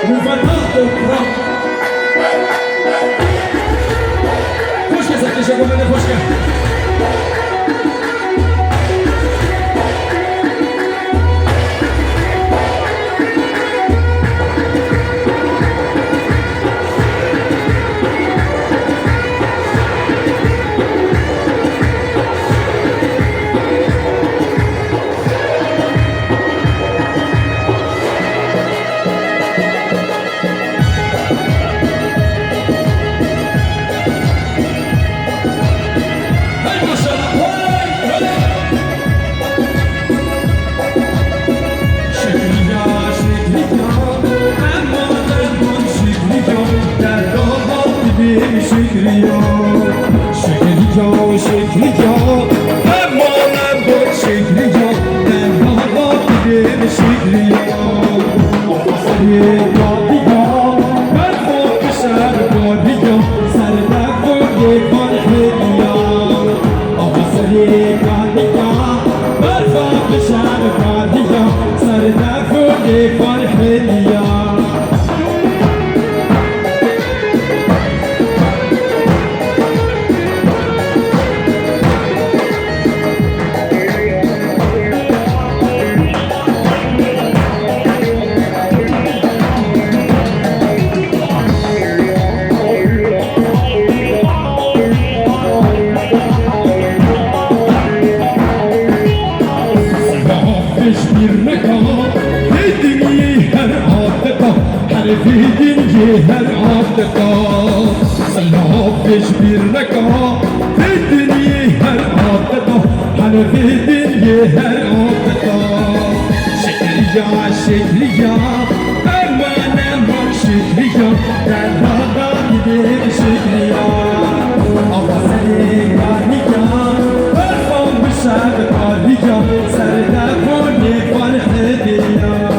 Mufata topra Hoş geldin Keşke Gomen'e hoş geldin her adeta Salafeş bir reka Fidniye her adeta Hani fidniye her adeta Şekriya Aman aman şekriya Derhada gider şekriya Ama seni kaniya Verfam bişer kaniya Serde koni farhediya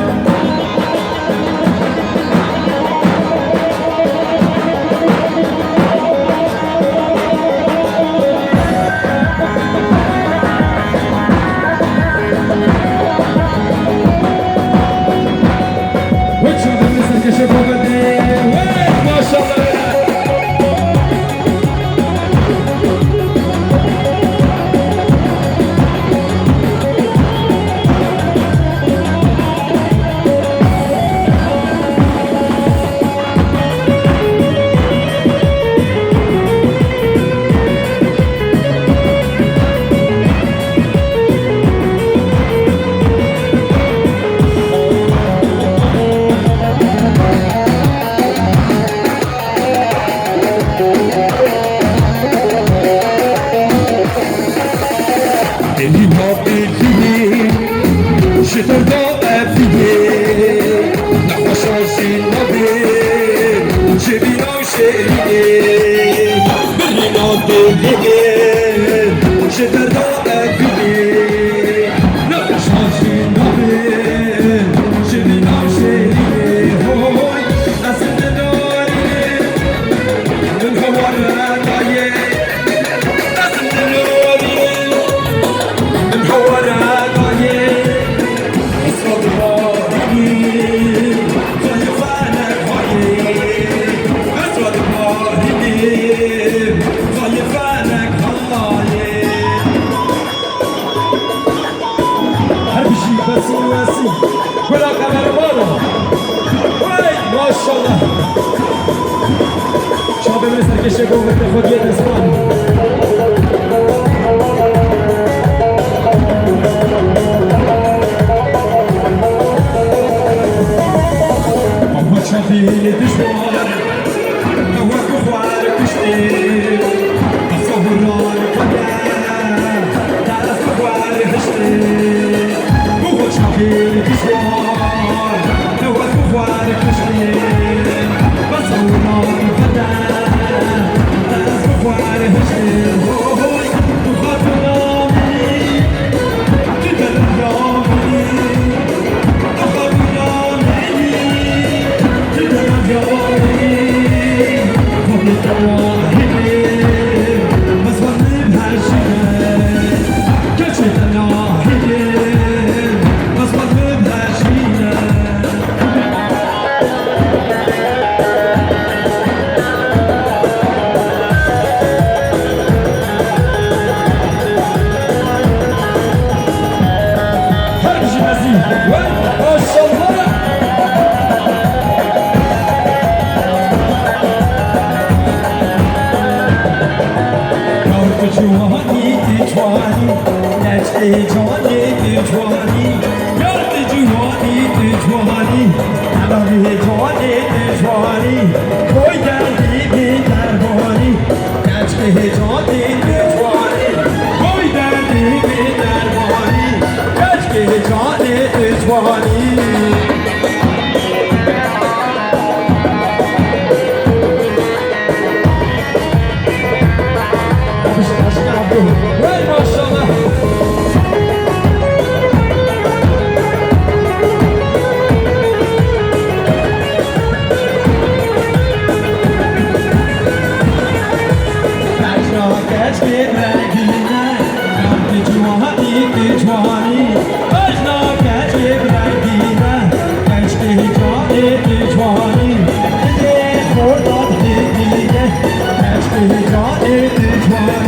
Che chegou o microfone desse mano. Vamos te ouvir desmorar, não é covarde que esteja, a favor de pagar, dar a covarde restreito. Vamos te ouvir desmorar, não é covarde que esteja, a favor de pagar. Mas جوانی جوانی نشت جانی جوانی یاد جوانی جوانی تمام جانی جوانی کوی دردی بی درمانی نشت جانی جوانی کوی دردی بی درمانی نشت جانی جوانی Vay maşallah. Kaçra kaç bir rengine, kalbi cuvani cuvani. Kaçra kaç bir rengine, kaç bir cuvani cuvani. Dil buradan diline, kaç bir cuvani cuvani.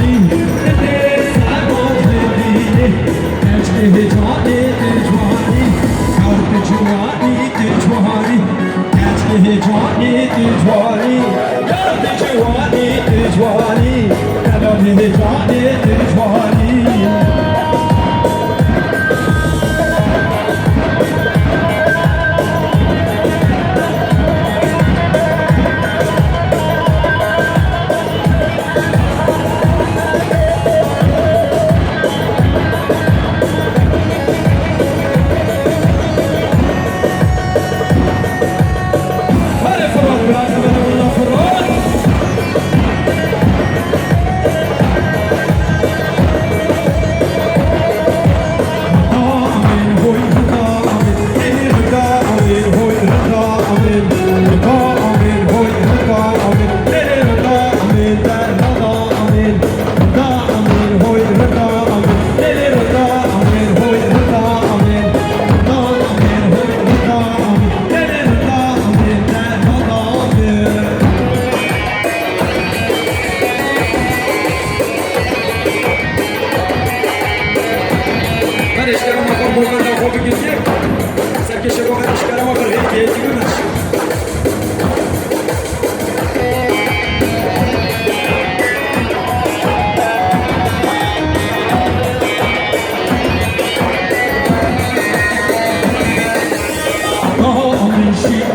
جوانی جوانی کارت جوانی جوانی کشته جوانی جوانی کارت جوانی جوانی کلام جوانی جوانی She,